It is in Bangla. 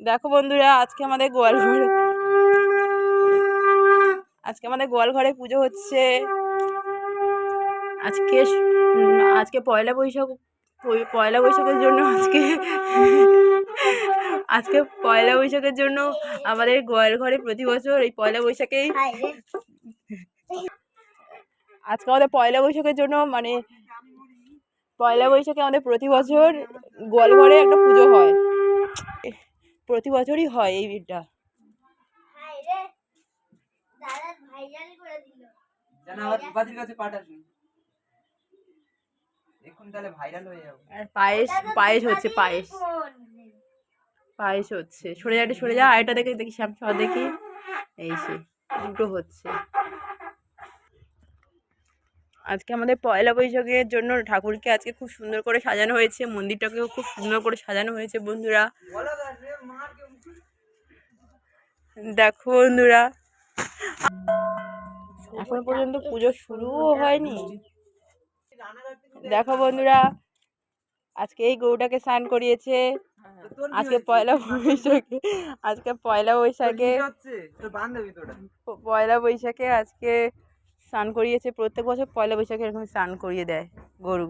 দেখো বন্ধুরা, আজকে আমাদের গোয়াল ঘরে পুজো হচ্ছে। আজকে পয়লা বৈশাখের জন্য আজকে পয়লা বৈশাখের জন্য আমাদের গোয়াল ঘরে প্রতি বছর এই পয়লা বৈশাখেই আজকে আমাদের পয়লা বৈশাখের জন্য পয়লা বৈশাখে আমাদের প্রতি বছর গোয়াল ঘরে একটা পুজো হয়। প্রতি বছরই হয় এই বিটা। পায়েস হচ্ছে। সরে যা আরেকটা দেখি শ্যামসা দেখি। এই সে দুটো হচ্ছে। আজকে আমাদের পয়লা বৈশাখের জন্য ঠাকুরকে আজকে খুব সুন্দর করে সাজানো হয়েছে। মন্দিরটাকেও খুব সুন্দর করে সাজানো হয়েছে বন্ধুরা। দেখো বন্ধুরা, এখনো পর্যন্ত পুজো শুরুও হয়নি। দেখো বন্ধুরা, আজকে এই গরুটাকে স্নান করিয়েছে। আজকে পয়লা বৈশাখে আজকে স্নান করিয়েছে। প্রত্যেক বছর পয়লা বৈশাখে এরকম স্নান করিয়ে দেয় গরু।